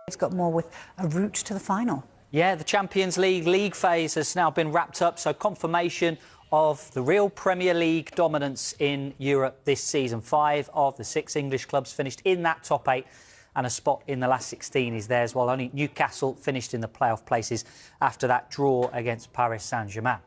It's got more with a route to the final. Yeah, the Champions League phase has now been wrapped up, so confirmation of the real Premier League dominance in Europe this season. 5 of the 6 English clubs finished in that top 8, and a spot in the last 16 is theirs, while only Newcastle finished in the playoff places after that draw against Paris Saint-Germain.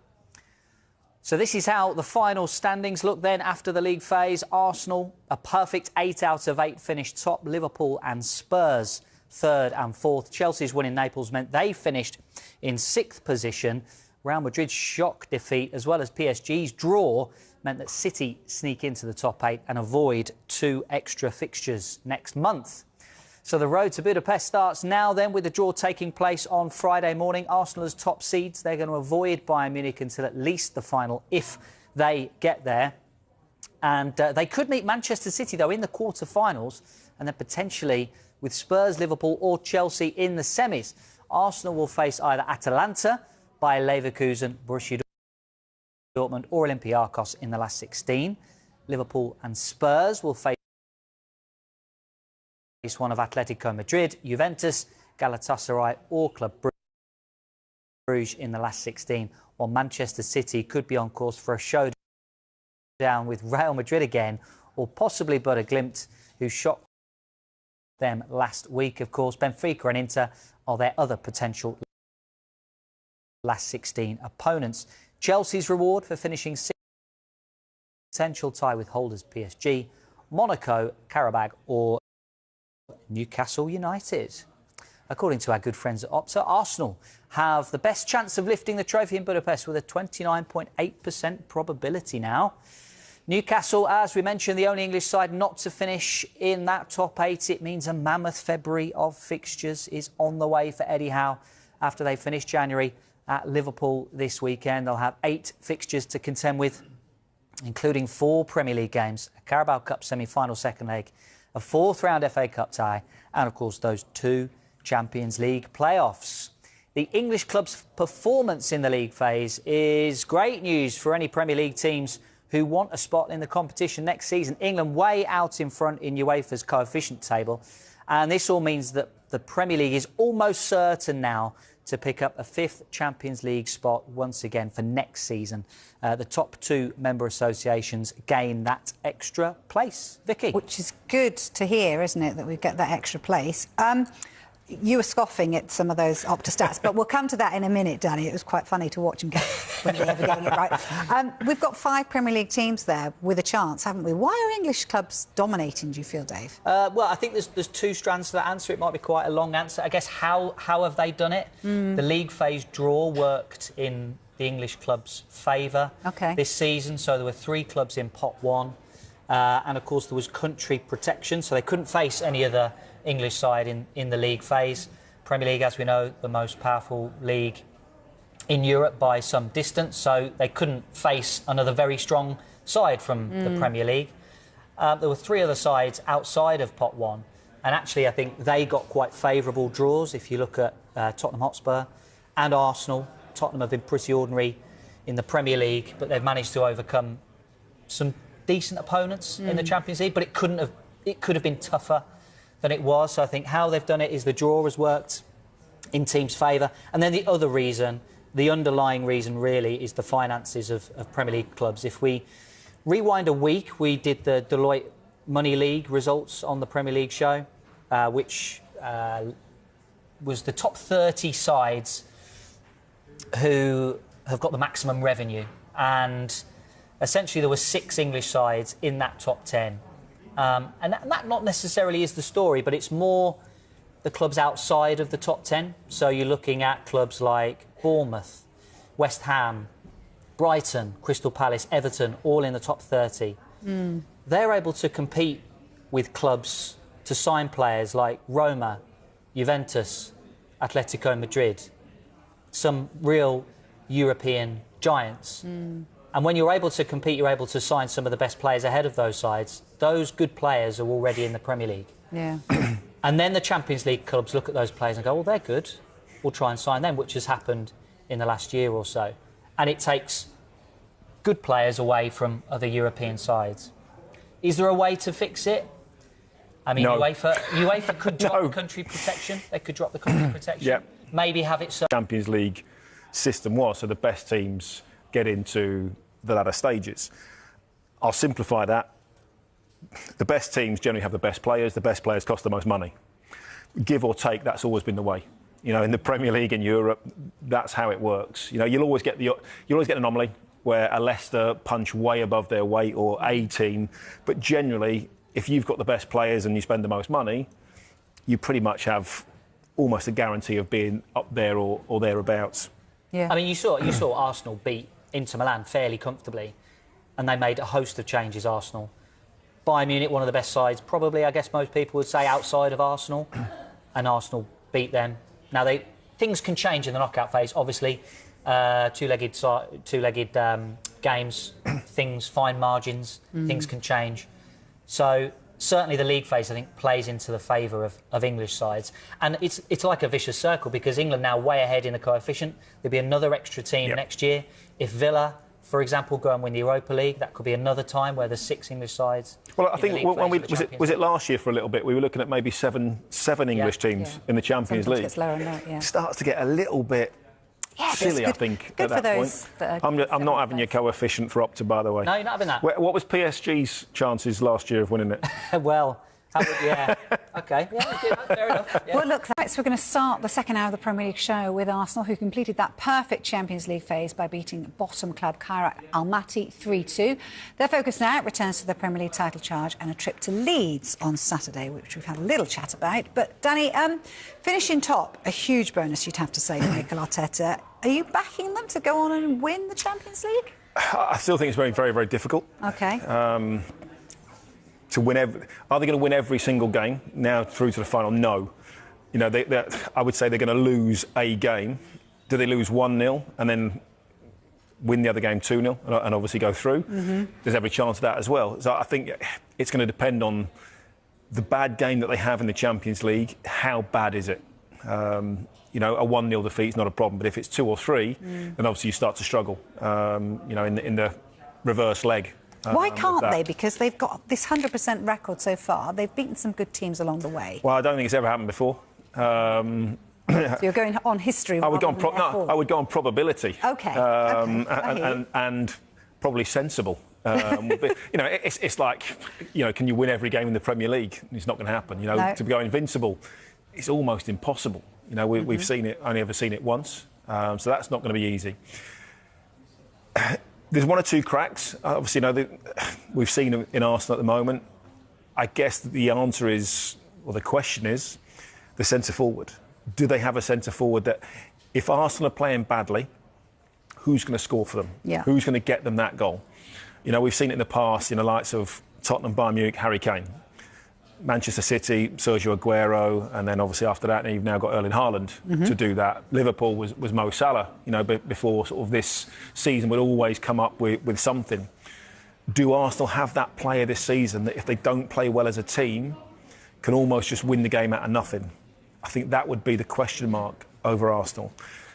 So this is how the final standings look then after the league phase. Arsenal, a perfect 8 out of 8, finished top. Liverpool and Spurs, 3rd and 4th. Chelsea's win in Naples meant they finished in 6th position. Real Madrid's shock defeat, as well as PSG's draw, meant that City sneak into the top 8 and avoid 2 extra fixtures next month. So the road to Budapest starts now then, with the draw taking place on Friday morning. Arsenal as top seeds, they're going to avoid Bayern Munich until at least the final, if they get there. And they could meet Manchester City, though, in the quarter-finals, and then potentially with Spurs, Liverpool or Chelsea in the semis. Arsenal will face either Atalanta, Bayer Leverkusen, Borussia Dortmund or Olympiacos in the last 16. Liverpool and Spurs will face one of Atletico Madrid, Juventus, Galatasaray or Club Brugge in the last 16, while Manchester City could be on course for a showdown with Real Madrid again, or possibly Budapest Glimt, who shocked them last week. Of course, Benfica and Inter are their other potential last 16 opponents. Chelsea's reward for finishing 6th, potential tie with holders PSG, Monaco, Karabakh or Newcastle United. According to our good friends at Opta, Arsenal have the best chance of lifting the trophy in Budapest with a 29.8% probability now. Newcastle, as we mentioned, the only English side not to finish in that top 8. It means a mammoth February of fixtures is on the way for Eddie Howe after they finish January at Liverpool this weekend. They'll have 8 fixtures to contend with, including 4 Premier League games, a Carabao Cup semi-final second leg, a 4th round FA Cup tie, and of course those 2 Champions League playoffs. The English club's performance in the league phase is great news for any Premier League teams who want a spot in the competition next season. England way out in front in UEFA's coefficient table, and this all means that the Premier League is almost certain now to pick up a 5th Champions League spot once again for next season. The top 2 member associations gain that extra place. Vicky? Which is good to hear, isn't it, that we get that extra place. You were scoffing at some of those Opta stats, but we'll come to that in a minute, Danny. It was quite funny to watch them get when they ever getting it right. We've got 5 Premier League teams there with a chance, haven't we? Why are English clubs dominating, do you feel, Dave? Well, I think there's 2 strands to that answer. It might be quite a long answer. I guess how have they done it? The league phase draw worked in the English clubs' favour this season, so there were 3 clubs in pot 1. And of course there was country protection, so they couldn't face any other English side in the league phase. Premier League, as we know, the most powerful league in Europe by some distance, so they couldn't face another very strong side from the Premier League. There were 3 other sides outside of pot 1, and actually I think they got quite favourable draws. If you look at Tottenham Hotspur and Arsenal, Tottenham have been pretty ordinary in the Premier League, but they've managed to overcome some decent opponents in the Champions League, but it could have been tougher than it was. So I think how they've done it is the draw has worked in teams' favour. And then the other reason, the underlying reason really, is the finances of Premier League clubs. If we rewind a week, we did the Deloitte Money League results on the Premier League show, which was the top 30 sides who have got the maximum revenue. And essentially there were 6 English sides in that top 10. And that not necessarily is the story, but it's more the clubs outside of the top 10. So you're looking at clubs like Bournemouth, West Ham, Brighton, Crystal Palace, Everton, all in the top 30. They're able to compete with clubs to sign players like Roma, Juventus, Atletico Madrid, some real European giants. And when you're able to compete, you're able to sign some of the best players ahead of those sides. Those good players are already in the Premier League. Yeah. And then the Champions League clubs look at those players and go, well, they're good. We'll try and sign them, which has happened in the last year or so. And it takes good players away from other European sides. Is there a way to fix it? I mean, No. UEFA could drop the country protection. They could drop the country protection. Yep. Maybe have it so. Champions League system was, so the best teams get into the latter stages. I'll simplify that. The best teams generally have the best players cost the most money. Give or take, that's always been the way. You know, in the Premier League in Europe, that's how it works. You know, you'll always get an anomaly where a Leicester punch way above their weight, or a team, but generally, if you've got the best players and you spend the most money, you pretty much have almost a guarantee of being up there or thereabouts. Yeah. I mean, you saw Arsenal beat Inter Milan fairly comfortably, and they made a host of changes, Arsenal. Bayern Munich, one of the best sides, probably, I guess most people would say, outside of Arsenal, and Arsenal beat them. Now, things can change in the knockout phase, obviously. Two-legged games, fine margins, things can change. So certainly the league phase, I think, plays into the favour of English sides. And it's like a vicious circle, because England now way ahead in the coefficient. There'll be another extra team next year. If Villa, for example, go and win the Europa League, that could be another time where there's 6 English sides. Well, I think when was it last year for a little bit, we were looking at maybe seven English teams in the Champions League. Gets lower and lower, It starts to get a little bit silly, I think, good at that for point. those I'm not having your coefficient for Opta, by the way. No, you're not having that. What was PSG's chances last year of winning it? Well, OK. Yeah, fair enough. Yeah. Well, look, thanks. We're going to start the second hour of the Premier League show with Arsenal, who completed that perfect Champions League phase by beating bottom club Kairat Almaty 3-2. Their focus now returns to the Premier League title charge and a trip to Leeds on Saturday, which we've had a little chat about. But, Danny, finishing top, a huge bonus, you'd have to say, for Mikel Arteta. Are you backing them to go on and win the Champions League? I still think it's very, very, very difficult. OK. To win are they going to win every single game now through to the final? No. You know, I would say they're going to lose a game. Do they lose 1-0 and then win the other game 2-0 and obviously go through? There's every chance of that as well. So I think it's going to depend on the bad game that they have in the Champions League. How bad is it? You know, a 1-0 defeat is not a problem, but if it's 2 or 3, then obviously you start to struggle. You know, in the reverse leg. Why can't they? Because they've got this 100% record so far. They've beaten some good teams along the way. Well, I don't think it's ever happened before. So you're going on history. I would go on probability. OK. And probably sensible. You know, it's like, you know, can you win every game in the Premier League? It's not going to happen. You know, to go invincible, it's almost impossible. You know, we've seen it, only ever seen it once. So that's not going to be easy. There's 1 or 2 cracks. Obviously, you know, we've seen in Arsenal at the moment. I guess the answer is, or the question is, the centre forward. Do they have a centre forward that, if Arsenal are playing badly, who's going to score for them? Yeah. Who's going to get them that goal? You know, we've seen it in the past in the likes of Tottenham, Bayern Munich, Harry Kane. Manchester City, Sergio Aguero, and then obviously after that, you've now got Erling Haaland to do that. Liverpool was Mo Salah, you know, before sort of this season would always come up with something. Do Arsenal have that player this season that, if they don't play well as a team, can almost just win the game out of nothing? I think that would be the question mark over Arsenal.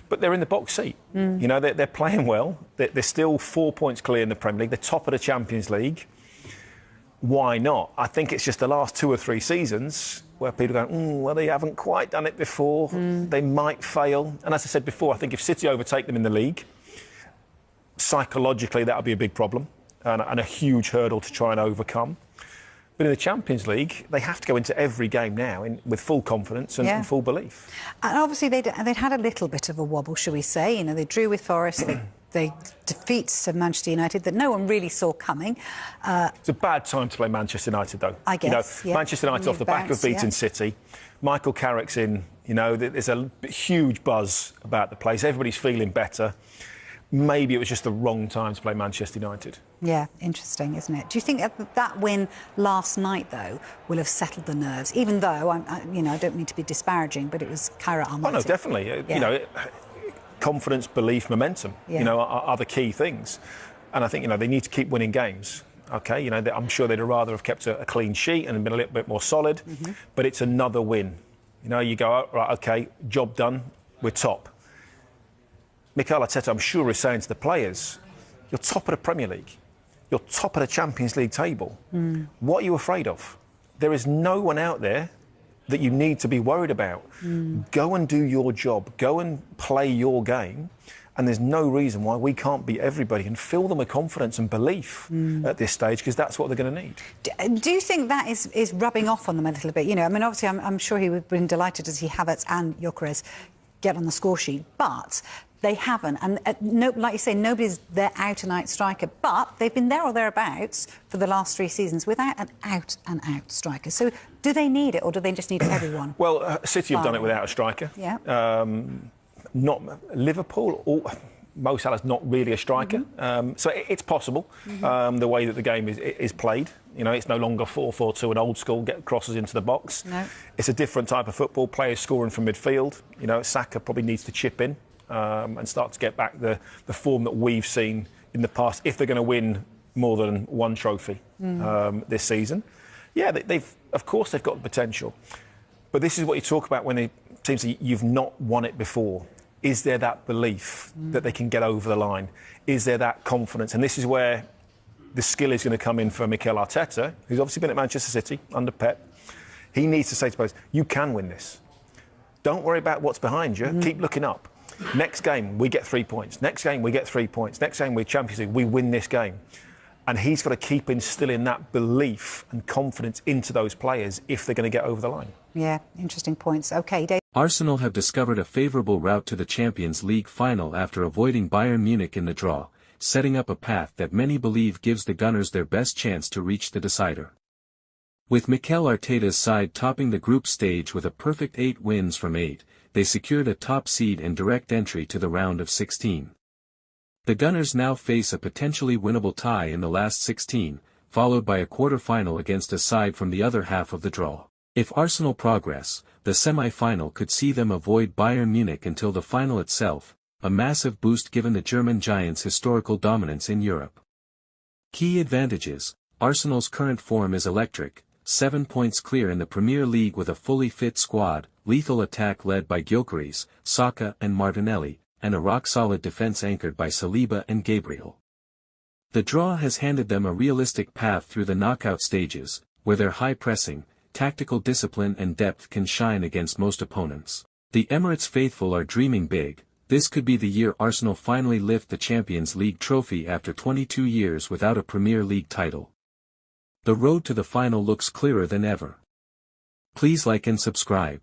But they're in the box seat. You know, they're playing well. They're still 4 points clear in the Premier League. They're top of the Champions League. Why not? I think it's just the last 2 or 3 seasons where people go, well, they haven't quite done it before. They might fail. And as I said before, I think if City overtake them in the league, psychologically that would be a big problem and a huge hurdle to try and overcome. But in the Champions League, they have to go into every game now with full confidence and full belief. And obviously they'd had a little bit of a wobble, shall we say. You know, they drew with Forest. They defeat Manchester United that no one really saw coming. It's a bad time to play Manchester United, though. I guess, you know, Manchester United off the back of beating City. Michael Carrick's in. You know, there's a huge buzz about the place. Everybody's feeling better. Maybe it was just the wrong time to play Manchester United. Yeah, interesting, isn't it? Do you think that win last night, though, will have settled the nerves? Even though, I don't mean to be disparaging, but it was Kairat Almaty. Oh, no, definitely. You know, confidence, belief, momentum, you know, are the key things. And I think, you know, they need to keep winning games. OK, you know, I'm sure they'd rather have kept a clean sheet and been a little bit more solid. But it's another win. You know, you go, oh, right, OK, job done, we're top. Mikel Arteta, I'm sure, is saying to the players, you're top of the Premier League. You're top of the Champions League table. What are you afraid of? there is no one out there that you need to be worried about. Go and do your job. Go and play your game. And there's no reason why we can't beat everybody and fill them with confidence and belief at this stage, because that's what they're going to need. Do you think that is rubbing off on them a little bit? You know, I mean, obviously, I'm sure he would have been delighted to see Havertz and Gyökeres get on the score sheet, but they haven't. And no, like you say, nobody's their out-and-out striker, but they've been there or thereabouts for the last 3 seasons without an out-and-out striker. So do they need it, or do they just need everyone? Well, City have done it without a striker. Yeah. Not Liverpool, or Mo Salah's not really a striker, so it's possible. The way that the game is played, you know, it's no longer 4-4-2 and old school, get crosses into the box. No. It's a different type of football. Players scoring from midfield. You know, Saka probably needs to chip in and start to get back the form that we've seen in the past, if they're going to win more than one trophy this season. Yeah, of course they've got the potential, but this is what you talk about when it seems that you've not won it before. Is there that belief that they can get over the line? Is there that confidence? And this is where the skill is going to come in for Mikel Arteta, who's obviously been at Manchester City under Pep. He needs to say to players, you can win this. Don't worry about what's behind you. Keep looking up. Next game, we get 3 points. Next game, we get 3 points. Next game, we're Champions League. We win this game. And he's got to keep instilling that belief and confidence into those players if they're going to get over the line. Yeah, interesting points. OK, Dave. Arsenal have discovered a favourable route to the Champions League final after avoiding Bayern Munich in the draw, setting up a path that many believe gives the Gunners their best chance to reach the decider. With Mikel Arteta's side topping the group stage with a perfect 8 wins from 8, they secured a top seed and direct entry to the round of 16. The Gunners now face a potentially winnable tie in the last 16, followed by a quarter-final against a side from the other half of the draw. If Arsenal progress, the semi-final could see them avoid Bayern Munich until the final itself, a massive boost given the German giants' historical dominance in Europe. Key advantages: Arsenal's current form is electric, 7 points clear in the Premier League with a fully fit squad, lethal attack led by Gyökeres, Saka and Martinelli, and a rock-solid defence anchored by Saliba and Gabriel. The draw has handed them a realistic path through the knockout stages, where their high pressing, tactical discipline and depth can shine against most opponents. The Emirates faithful are dreaming big. This could be the year Arsenal finally lift the Champions League trophy after 22 years without a Premier League title. The road to the final looks clearer than ever. Please like and subscribe.